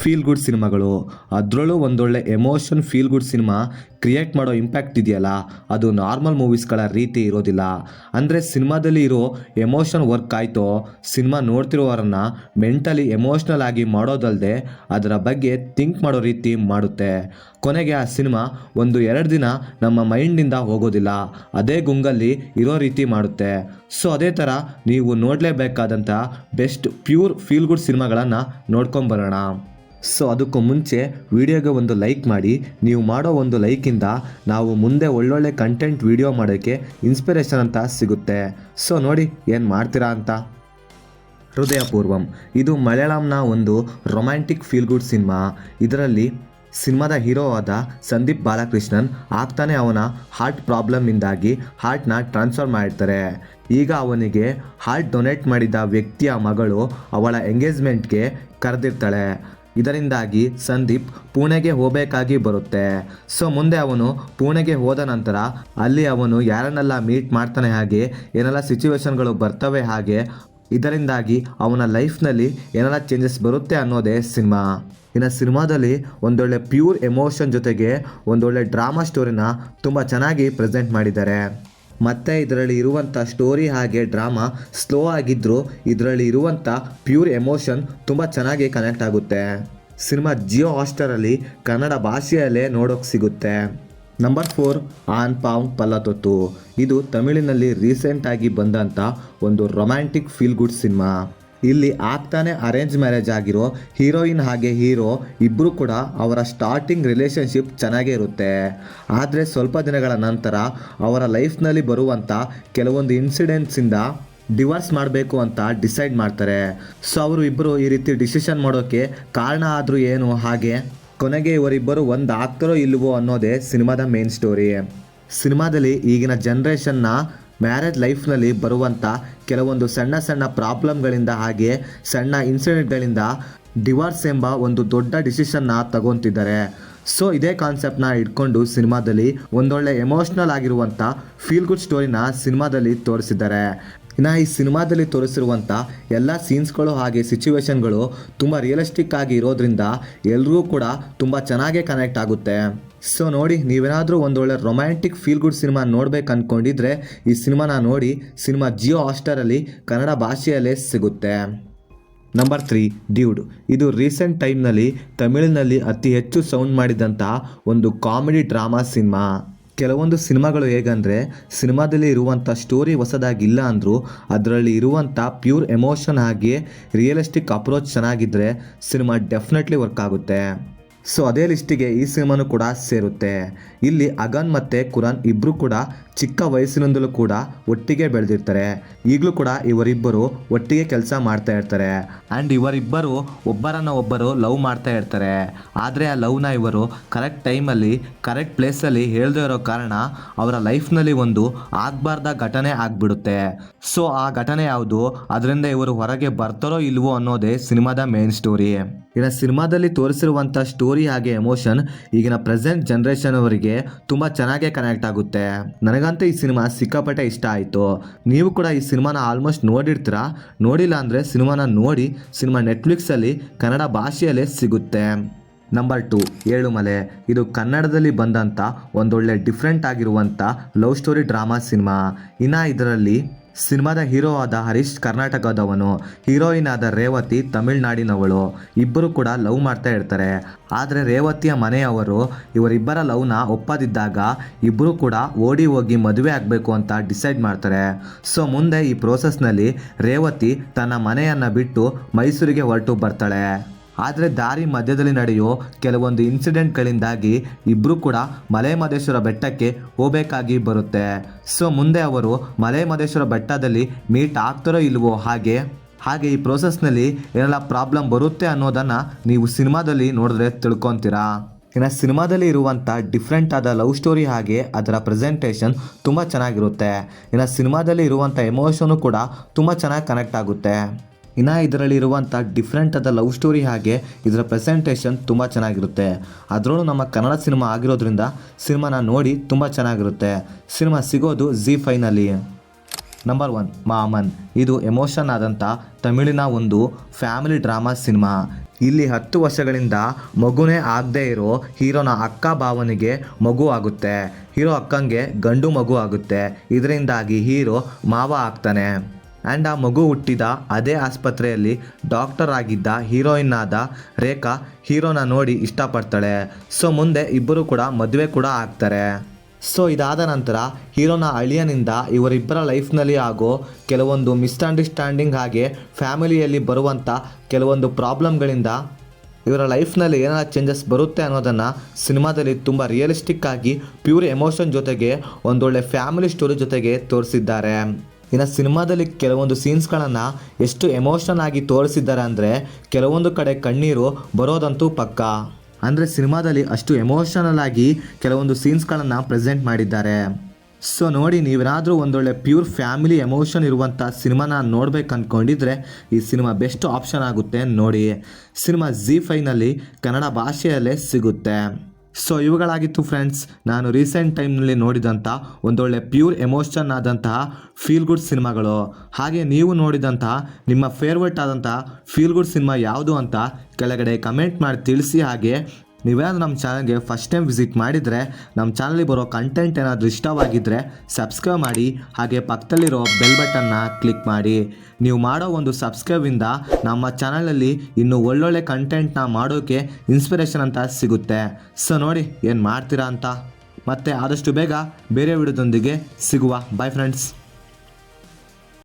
Feel good ಸಿನಿಮಾಗಳು, ಅದರಲ್ಲೂ ಒಂದೊಳ್ಳೆ emotion feel good cinema create ಮಾಡೋ ಇಂಪ್ಯಾಕ್ಟ್ ಇದೆಯಲ್ಲ, ಅದು ನಾರ್ಮಲ್ ಮೂವೀಸ್ಗಳ ರೀತಿ ಇರೋದಿಲ್ಲ. ಅಂದರೆ ಸಿನಿಮಾದಲ್ಲಿ ಇರೋ ಎಮೋಷನ್ ವರ್ಕ್ ಆಯಿತೋ ಸಿನಿಮಾ ನೋಡ್ತಿರೋರನ್ನು ಮೆಂಟಲಿ ಎಮೋಷ್ನಲ್ ಆಗಿ ಮಾಡೋದಲ್ಲದೆ ಅದರ ಬಗ್ಗೆ ಥಿಂಕ್ ಮಾಡೋ ರೀತಿ ಮಾಡುತ್ತೆ. ಕೊನೆಗೆ ಆ ಸಿನಿಮಾ 1-2 ದಿನ ನಮ್ಮ ಮೈಂಡಿಂದ ಹೋಗೋದಿಲ್ಲ, ಅದೇ ಗುಂಗಲ್ಲಿ ಇರೋ ರೀತಿ ಮಾಡುತ್ತೆ. ಸೊ ಅದೇ ಥರ ನೀವು ನೋಡಲೇಬೇಕಾದಂಥ ಬೆಸ್ಟ್ ಪ್ಯೂರ್ ಫೀಲ್ ಗುಡ್ ಸಿನಿಮಾಗಳನ್ನು ನೋಡ್ಕೊಂಬರೋಣ. ಸೊ ಅದಕ್ಕೂ ಮುಂಚೆ ವಿಡಿಯೋಗೆ ಒಂದು ಲೈಕ್ ಮಾಡಿ. ನೀವು ಮಾಡೋ ಒಂದು ಲೈಕಿಂದ ನಾವು ಮುಂದೆ ಒಳ್ಳೊಳ್ಳೆ ಕಂಟೆಂಟ್ ವಿಡಿಯೋ ಮಾಡೋಕ್ಕೆ ಇನ್ಸ್ಪಿರೇಷನ್ ಅಂತ ಸಿಗುತ್ತೆ. ಸೊ ನೋಡಿ ಏನು ಮಾಡ್ತೀರಾ ಅಂತ. ಹೃದಯಪೂರ್ವಂ ಇದು ಮಲಯಾಳಂನ ಒಂದು ರೊಮ್ಯಾಂಟಿಕ್ ಫೀಲ್ ಗುಡ್ ಸಿನಿಮಾ. ಇದರಲ್ಲಿ ಸಿನಿಮಾದ ಹೀರೋ ಆದ ಸಂದೀಪ್ ಬಾಲಕೃಷ್ಣನ್ ಆಗ್ತಾನೆ ಅವನ ಹಾರ್ಟ್ ಪ್ರಾಬ್ಲಮ್ಮಿಂದಾಗಿ ಹಾರ್ಟ್ನ ಟ್ರಾನ್ಸ್ಫರ್ ಮಾಡಿರ್ತಾರೆ. ಈಗ ಅವನಿಗೆ ಹಾರ್ಟ್ ಡೊನೇಟ್ ಮಾಡಿದ ವ್ಯಕ್ತಿಯ ಮಗಳು ಅವಳ ಎಂಗೇಜ್ಮೆಂಟ್ಗೆ ಕರೆದಿರ್ತಾಳೆ. ಇದರಿಂದಾಗಿ ಸಂದೀಪ್ ಪುಣೆಗೆ ಹೋಗಬೇಕಾಗಿ ಬರುತ್ತೆ. ಸೊ ಮುಂದೆ ಅವನು ಪುಣೆಗೆ ಹೋದ ನಂತರ ಅಲ್ಲಿ ಅವನು ಯಾರನ್ನೆಲ್ಲ ಮೀಟ್ ಮಾಡ್ತಾನೆ, ಹಾಗೆ ಏನೆಲ್ಲ ಸಿಚುವೇಶನ್ಗಳು ಬರ್ತವೆ, ಹಾಗೆ ಇದರಿಂದಾಗಿ ಅವನ ಲೈಫ್ನಲ್ಲಿ ಏನೆಲ್ಲ ಚೇಂಜಸ್ ಬರುತ್ತೆ ಅನ್ನೋದೇ ಸಿನಿಮಾ. ಇನ್ನು ಸಿನಿಮಾದಲ್ಲಿ ಒಂದೊಳ್ಳೆ ಪ್ಯೂರ್ ಎಮೋಷನ್ ಜೊತೆಗೆ ಒಂದೊಳ್ಳೆ ಡ್ರಾಮಾ ಸ್ಟೋರಿನ ತುಂಬ ಚೆನ್ನಾಗಿ ಪ್ರೆಸೆಂಟ್ ಮಾಡಿದ್ದಾರೆ. ಮತ್ತು ಇದರಲ್ಲಿ ಇರುವಂಥ ಸ್ಟೋರಿ ಹಾಗೆ ಡ್ರಾಮಾ ಸ್ಲೋ ಆಗಿದ್ದರೂ ಇದರಲ್ಲಿ ಇರುವಂಥ ಪ್ಯೂರ್ ಎಮೋಷನ್ ತುಂಬ ಚೆನ್ನಾಗಿ ಕನೆಕ್ಟ್ ಆಗುತ್ತೆ. ಸಿನಿಮಾ ಜಿಯೋ ಹಾಟ್‌ಸ್ಟಾರಲ್ಲಿ ಕನ್ನಡ ಭಾಷೆಯಲ್ಲೇ ನೋಡೋಕ್ಕೆ ಸಿಗುತ್ತೆ. ನಂಬರ್ 4 ಆನ್ ಪಾವ್ ಪಲ್ಲತೊತ್ತು. ಇದು ತಮಿಳಿನಲ್ಲಿ ರೀಸೆಂಟಾಗಿ ಬಂದಂಥ ಒಂದು ರೊಮ್ಯಾಂಟಿಕ್ ಫೀಲ್ ಗುಡ್ ಸಿನಿಮಾ. ಇಲ್ಲಿ ಆಗ್ತಾನೆ ಅರೇಂಜ್ ಮ್ಯಾರೇಜ್ ಆಗಿರೋ ಹೀರೋಯಿನ್ ಹಾಗೆ ಹೀರೋ ಇಬ್ಬರು ಕೂಡ ಅವರ ಸ್ಟಾರ್ಟಿಂಗ್ ರಿಲೇಷನ್ಶಿಪ್ ಚೆನ್ನಾಗೇ ಇರುತ್ತೆ. ಆದರೆ ಸ್ವಲ್ಪ ದಿನಗಳ ನಂತರ ಅವರ ಲೈಫ್ನಲ್ಲಿ ಬರುವಂಥ ಕೆಲವೊಂದು ಇನ್ಸಿಡೆಂಟ್ಸಿಂದ ಡಿವೋರ್ಸ್ ಮಾಡಬೇಕು ಅಂತ ಡಿಸೈಡ್ ಮಾಡ್ತಾರೆ. ಸೊ ಅವರು ಇಬ್ಬರು ಈ ರೀತಿ ಡಿಸಿಷನ್ ಮಾಡೋಕ್ಕೆ ಕಾರಣ ಆದರೂ ಏನು, ಹಾಗೆ ಕೊನೆಗೆ ಇವರಿಬ್ಬರು ಒಂದು ಆಗ್ತಾರೋ ಇಲ್ವೋ ಅನ್ನೋದೇ ಸಿನಿಮಾದ ಮೇನ್ ಸ್ಟೋರಿ. ಸಿನಿಮಾದಲ್ಲಿ ಈಗಿನ ಜನ್ರೇಷನ್ನ ಮ್ಯಾರೇಜ್ ಲೈಫ್ನಲ್ಲಿ ಬರುವಂಥ ಕೆಲವೊಂದು ಸಣ್ಣ ಸಣ್ಣ ಪ್ರಾಬ್ಲಮ್ಗಳಿಂದ ಹಾಗೆ ಸಣ್ಣ ಇನ್ಸಿಡೆಂಟ್ಗಳಿಂದ ಡಿವೋರ್ಸ್ ಎಂಬ ಒಂದು ದೊಡ್ಡ ಡಿಸಿಷನ್ನ ತಗೊತಿದ್ದಾರೆ. ಸೊ ಇದೇ ಕಾನ್ಸೆಪ್ಟ್ನ ಇಟ್ಕೊಂಡು ಸಿನಿಮಾದಲ್ಲಿ ಒಂದೊಳ್ಳೆ ಎಮೋಷ್ನಲ್ ಆಗಿರುವಂಥ ಫೀಲ್ ಗುಡ್ ಸ್ಟೋರಿನ ಸಿನಿಮಾದಲ್ಲಿ ತೋರಿಸಿದ್ದಾರೆ. ಇನ್ನು ಈ ಸಿನಿಮಾದಲ್ಲಿ ತೋರಿಸಿರುವಂಥ ಎಲ್ಲ ಸೀನ್ಸ್ಗಳು ಹಾಗೆ ಸಿಚುವೇಶನ್ಗಳು ತುಂಬ ರಿಯಲಿಸ್ಟಿಕ್ ಆಗಿ ಇರೋದ್ರಿಂದ ಎಲ್ರಿಗೂ ಕೂಡ ತುಂಬ ಚೆನ್ನಾಗೇ ಕನೆಕ್ಟ್ ಆಗುತ್ತೆ. ಸೊ ನೋಡಿ, ನೀವೇನಾದರೂ ಒಂದೊಳ್ಳೆ ರೊಮ್ಯಾಂಟಿಕ್ ಫೀಲ್ ಗುಡ್ ಸಿನಿಮಾ ನೋಡ್ಬೇಕು ಅಂದ್ಕೊಂಡಿದ್ರೆ ಈ ಸಿನಿಮಾನ ನೋಡಿ. ಸಿನಿಮಾ ಜಿಯೋ ಹಾಟ್‌ಸ್ಟಾರಲ್ಲಿ ಕನ್ನಡ ಭಾಷೆಯಲ್ಲೇ ಸಿಗುತ್ತೆ. Number 3 dude. ಇದು ರೀಸೆಂಟ್ ಟೈಮ್ನಲ್ಲಿ ತಮಿಳಿನಲ್ಲಿ ಅತಿ ಹೆಚ್ಚು ಸೌಂಡ್ ಮಾಡಿದಂಥ ಒಂದು ಕಾಮಿಡಿ ಡ್ರಾಮಾ ಸಿನಿಮಾ. ಕೆಲವೊಂದು ಸಿನಿಮಾಗಳು ಹೇಗಂದರೆ ಸಿನಿಮಾದಲ್ಲಿ ಇರುವಂಥ ಸ್ಟೋರಿ ಹೊಸದಾಗಿಲ್ಲ ಅಂದರೂ ಅದರಲ್ಲಿ ಇರುವಂಥ ಪ್ಯೂರ್ ಎಮೋಷನ್ ಹಾಗೆ ರಿಯಲಿಸ್ಟಿಕ್ ಅಪ್ರೋಚ್ ಚೆನ್ನಾಗಿದ್ದರೆ ಸಿನಿಮಾ ಡೆಫಿನೆಟ್ಲಿ ವರ್ಕ್ ಆಗುತ್ತೆ. ಸೊ ಅದೇ ಲಿಸ್ಟಿಗೆ ಈ ಸಿನಿಮಾನು ಕೂಡ ಸೇರುತ್ತೆ. ಇಲ್ಲಿ ಅಗನ್ ಮತ್ತು ಕುರಾನ್ ಇಬ್ಬರು ಕೂಡ ಚಿಕ್ಕ ವಯಸ್ಸಿನಿಂದಲೂ ಕೂಡ ಒಟ್ಟಿಗೆ ಬೆಳೆದಿರ್ತಾರೆ. ಈಗಲೂ ಕೂಡ ಇವರಿಬ್ಬರು ಒಟ್ಟಿಗೆ ಕೆಲಸ ಮಾಡ್ತಾ ಇರ್ತಾರೆ. ಆ್ಯಂಡ್ ಇವರಿಬ್ಬರು ಒಬ್ಬರನ್ನು ಲವ್ ಮಾಡ್ತಾ ಇರ್ತಾರೆ. ಆದರೆ ಆ ಲವ್ನ ಇವರು ಕರೆಕ್ಟ್ ಟೈಮಲ್ಲಿ ಕರೆಕ್ಟ್ ಪ್ಲೇಸಲ್ಲಿ ಹೇಳ್ದೇ ಇರೋ ಕಾರಣ ಅವರ ಲೈಫ್ನಲ್ಲಿ ಒಂದು ಆಗಬಾರ್ದ ಘಟನೆ ಆಗಿಬಿಡುತ್ತೆ. ಸೊ ಆ ಘಟನೆ ಯಾವುದು, ಅದರಿಂದ ಇವರು ಹೊರಗೆ ಬರ್ತಾರೋ ಇಲ್ವೋ ಅನ್ನೋದೇ ಸಿನಿಮಾದ ಮೇನ್ ಸ್ಟೋರಿ. ಇನ್ನು ಸಿನಿಮಾದಲ್ಲಿ ತೋರಿಸಿರುವಂಥ ಸ್ಟೋರಿ ಹಾಗೆ ಎಮೋಷನ್ ಈಗಿನ ಪ್ರೆಸೆಂಟ್ ಜನ್ರೇಷನ್ ಅವರಿಗೆ ತುಂಬ ಚೆನ್ನಾಗೇ ಕನೆಕ್ಟ್ ಆಗುತ್ತೆ. ನನಗಂತೂ ಈ ಸಿನಿಮಾ ಸಿಕ್ಕಾಪಟ್ಟೆ ಇಷ್ಟ ಆಯಿತು. ನೀವು ಕೂಡ ಈ ಸಿನಿಮಾನ ಆಲ್ಮೋಸ್ಟ್ ನೋಡಿರ್ತೀರಾ. ನೋಡಿಲ್ಲ ಅಂದರೆ ಸಿನಿಮಾನ ನೋಡಿ. ಸಿನಿಮಾ ನೆಟ್ಫ್ಲಿಕ್ಸಲ್ಲಿ ಕನ್ನಡ ಭಾಷೆಯಲ್ಲೇ ಸಿಗುತ್ತೆ. ನಂಬರ್ 2 ಏಳುಮಲೆ. ಇದು ಕನ್ನಡದಲ್ಲಿ ಬಂದಂಥ ಒಂದೊಳ್ಳೆ ಡಿಫ್ರೆಂಟ್ ಆಗಿರುವಂಥ ಲವ್ ಸ್ಟೋರಿ ಡ್ರಾಮಾ ಸಿನಿಮಾ. ಇನ್ನು ಇದರಲ್ಲಿ ಸಿನಿಮಾದ ಹೀರೋ ಆದ ಹರೀಶ್ ಕರ್ನಾಟಕದವನು, ಹೀರೋಯಿನ್ ಆದ ರೇವತಿ ತಮಿಳ್ನಾಡಿನವಳು. ಇಬ್ಬರು ಕೂಡ ಲವ್ ಮಾಡ್ತಾ ಇರ್ತಾರೆ. ಆದರೆ ರೇವತಿಯ ಮನೆಯವರು ಇವರಿಬ್ಬರ ಲವ್ನ ಒಪ್ಪದಿದ್ದಾಗ ಇಬ್ಬರು ಕೂಡ ಓಡಿ ಹೋಗಿ ಮದುವೆ ಆಗಬೇಕು ಅಂತ ಡಿಸೈಡ್ ಮಾಡ್ತಾರೆ. ಸೊ ಮುಂದೆ ಈ ಪ್ರೋಸೆಸ್ನಲ್ಲಿ ರೇವತಿ ತನ್ನ ಮನೆಯನ್ನು ಬಿಟ್ಟು ಮೈಸೂರಿಗೆ ಹೊರಟು ಬರ್ತಾಳೆ. ಆದರೆ ದಾರಿ ಮಧ್ಯದಲ್ಲಿ ನಡೆಯೋ ಕೆಲವೊಂದು ಇನ್ಸಿಡೆಂಟ್ಗಳಿಂದಾಗಿ ಇಬ್ಬರು ಕೂಡ ಮಲೆಮಹದೇಶ್ವರ ಬೆಟ್ಟಕ್ಕೆ ಹೋಗಬೇಕಾಗಿ ಬರುತ್ತೆ. ಸೊ ಮುಂದೆ ಅವರು ಮಲೆಮಹದೇಶ್ವರ ಬೆಟ್ಟದಲ್ಲಿ ಮೀಟ್ ಆಗ್ತಾರೋ ಇಲ್ವೋ, ಹಾಗೆ ಈ ಪ್ರೋಸೆಸ್ನಲ್ಲಿ ಏನೆಲ್ಲ ಪ್ರಾಬ್ಲಮ್ ಬರುತ್ತೆ ಅನ್ನೋದನ್ನು ನೀವು ಸಿನಿಮಾದಲ್ಲಿ ನೋಡಿದ್ರೆ ತಿಳ್ಕೊತೀರಾ. ಇನ್ನು ಸಿನಿಮಾದಲ್ಲಿ ಇರುವಂಥ ಡಿಫ್ರೆಂಟ್ ಆದ ಲವ್ ಸ್ಟೋರಿ ಹಾಗೆ ಅದರ ಪ್ರೆಸೆಂಟೇಷನ್ ತುಂಬ ಚೆನ್ನಾಗಿರುತ್ತೆ. ಇನ್ನು ಸಿನಿಮಾದಲ್ಲಿ ಇರುವಂಥ ಎಮೋಷನು ಕೂಡ ತುಂಬ ಚೆನ್ನಾಗಿ ಕನೆಕ್ಟ್ ಆಗುತ್ತೆ. ಇನ್ನು ಇದರಲ್ಲಿ ಇರುವಂಥ ಡಿಫ್ರೆಂಟ್ ಆದ ಲವ್ ಸ್ಟೋರಿ ಹಾಗೆ ಇದರ ಪ್ರೆಸೆಂಟೇಷನ್ ತುಂಬ ಚೆನ್ನಾಗಿರುತ್ತೆ. ಅದರಲ್ಲೂ ನಮ್ಮ ಕನ್ನಡ ಸಿನಿಮಾ ಆಗಿರೋದ್ರಿಂದ ಸಿನಿಮಾನ ನೋಡಿ ತುಂಬ ಚೆನ್ನಾಗಿರುತ್ತೆ. ಸಿನಿಮಾ ಸಿಗೋದು ZEE5ನಲ್ಲಿ. ನಂಬರ್ 1 ಮಾಮನ್. ಇದು ಎಮೋಷನ್ ಆದಂಥ ತಮಿಳಿನ ಒಂದು ಫ್ಯಾಮಿಲಿ ಡ್ರಾಮಾ ಸಿನಿಮಾ. ಇಲ್ಲಿ 10 ವರ್ಷಗಳಿಂದ ಮಗುನೇ ಆಗದೇ ಇರೋ ಹೀರೋನ ಅಕ್ಕ ಭಾವನಿಗೆ ಮಗು ಆಗುತ್ತೆ. ಹೀರೋ ಅಕ್ಕಂಗೆ ಗಂಡು ಮಗು ಆಗುತ್ತೆ. ಇದರಿಂದಾಗಿ ಹೀರೋ ಮಾವ ಆಗ್ತಾನೆ. ಆ್ಯಂಡ್ ಆ ಮಗು ಹುಟ್ಟಿದ ಅದೇ ಆಸ್ಪತ್ರೆಯಲ್ಲಿ ಡಾಕ್ಟರ್ ಆಗಿದ್ದ ಹೀರೋಯಿನ್ ಆದ ರೇಖಾ ಹೀರೋನ ನೋಡಿ ಇಷ್ಟಪಡ್ತಾಳೆ. ಸೊ ಮುಂದೆ ಇಬ್ಬರು ಕೂಡ ಮದುವೆ ಕೂಡ ಆಗ್ತಾರೆ. ಸೊ ಇದಾದ ನಂತರ ಹೀರೋನ ಅಳಿಯನಿಂದ ಇವರಿಬ್ಬರ ಲೈಫ್ನಲ್ಲಿ ಆಗೋ ಕೆಲವೊಂದು ಮಿಸ್ಅಂಡರ್ಸ್ಟ್ಯಾಂಡಿಂಗ್ ಹಾಗೆ ಫ್ಯಾಮಿಲಿಯಲ್ಲಿ ಬರುವಂಥ ಕೆಲವೊಂದು ಪ್ರಾಬ್ಲಮ್ಗಳಿಂದ ಇವರ ಲೈಫ್ನಲ್ಲಿ ಏನಾರ ಚೇಂಜಸ್ ಬರುತ್ತೆ ಅನ್ನೋದನ್ನು ಸಿನಿಮಾದಲ್ಲಿ ತುಂಬ ರಿಯಲಿಸ್ಟಿಕ್ ಆಗಿ ಪ್ಯೂರ್ ಎಮೋಷನ್ ಜೊತೆಗೆ ಒಂದೊಳ್ಳೆ ಫ್ಯಾಮಿಲಿ ಸ್ಟೋರಿ ಜೊತೆಗೆ ತೋರಿಸಿದ್ದಾರೆ. ಇನ್ನು ಸಿನಿಮಾದಲ್ಲಿ ಕೆಲವೊಂದು ಸೀನ್ಸ್ಗಳನ್ನು ಎಷ್ಟು ಎಮೋಷನ್ ಆಗಿ ತೋರಿಸಿದ್ದಾರೆ ಅಂದರೆ ಕೆಲವೊಂದು ಕಡೆ ಕಣ್ಣೀರು ಬರೋದಂತೂ ಪಕ್ಕಾ. ಅಂದರೆ ಸಿನಿಮಾದಲ್ಲಿ ಅಷ್ಟು ಎಮೋಷನಲ್ ಆಗಿ ಕೆಲವೊಂದು ಸೀನ್ಸ್ಗಳನ್ನು ಪ್ರೆಸೆಂಟ್ ಮಾಡಿದ್ದಾರೆ. ಸೊ ನೋಡಿ, ನೀವೇನಾದರೂ ಒಂದೊಳ್ಳೆ ಪ್ಯೂರ್ ಫ್ಯಾಮಿಲಿ ಎಮೋಷನ್ ಇರುವಂಥ ಸಿನಿಮಾನ ನೋಡ್ಬೇಕು ಅಂದ್ಕೊಂಡಿದ್ರೆ ಈ ಸಿನಿಮಾ ಬೆಸ್ಟ್ ಆಪ್ಷನ್ ಆಗುತ್ತೆ ನೋಡಿ. ಸಿನಿಮಾ ZEE5ನಲ್ಲಿ ಕನ್ನಡ ಭಾಷೆಯಲ್ಲೇ ಸಿಗುತ್ತೆ. ಸೊ ಇವುಗಳಾಗಿತ್ತು ಫ್ರೆಂಡ್ಸ್, ನಾನು ರೀಸೆಂಟ್ ಟೈಮ್ನಲ್ಲಿ ನೋಡಿದಂಥ ಒಂದೊಳ್ಳೆ ಪ್ಯೂರ್ ಎಮೋಷನ್ ಆದಂತಹ ಫೀಲ್ ಗುಡ್ ಸಿನಿಮಾಗಳು. ಹಾಗೆ ನೀವು ನೋಡಿದಂತಹ ನಿಮ್ಮ ಫೇವ್ರೇಟ್ ಆದಂತಹ ಫೀಲ್ ಗುಡ್ ಸಿನಿಮಾ ಯಾವುದು ಅಂತ ಕೆಳಗಡೆ ಕಮೆಂಟ್ ಮಾಡಿ ತಿಳಿಸಿ. ಹಾಗೆ ನೀವೇನಾದರೂ ನಮ್ಮ ಚಾನಲ್ಗೆ ಫಸ್ಟ್ ಟೈಮ್ ವಿಸಿಟ್ ಮಾಡಿದರೆ ನಮ್ಮ ಚಾನಲಿಗೆ ಬರೋ ಕಂಟೆಂಟ್ ಏನಾದರೂ ಇಷ್ಟವಾಗಿದ್ದರೆ ಸಬ್ಸ್ಕ್ರೈಬ್ ಮಾಡಿ. ಹಾಗೆ ಪಕ್ಕದಲ್ಲಿರೋ ಬೆಲ್ ಬಟನ್ನ ಕ್ಲಿಕ್ ಮಾಡಿ. ನೀವು ಮಾಡೋ ಒಂದು ಸಬ್ಸ್ಕ್ರೈಬಿಂದ ನಮ್ಮ ಚಾನಲಲ್ಲಿ ಇನ್ನೂ ಒಳ್ಳೊಳ್ಳೆ ಕಂಟೆಂಟ್ನ ಮಾಡೋಕ್ಕೆ ಇನ್ಸ್ಪಿರೇಷನ್ ಅಂತ ಸಿಗುತ್ತೆ. ಸೊ ನೋಡಿ ಏನು ಮಾಡ್ತೀರಾ ಅಂತ. ಮತ್ತೆ ಆದಷ್ಟು ಬೇಗ ಬೇರೆ ವಿಡಿಯೋದೊಂದಿಗೆ ಸಿಗುವ. Bye friends.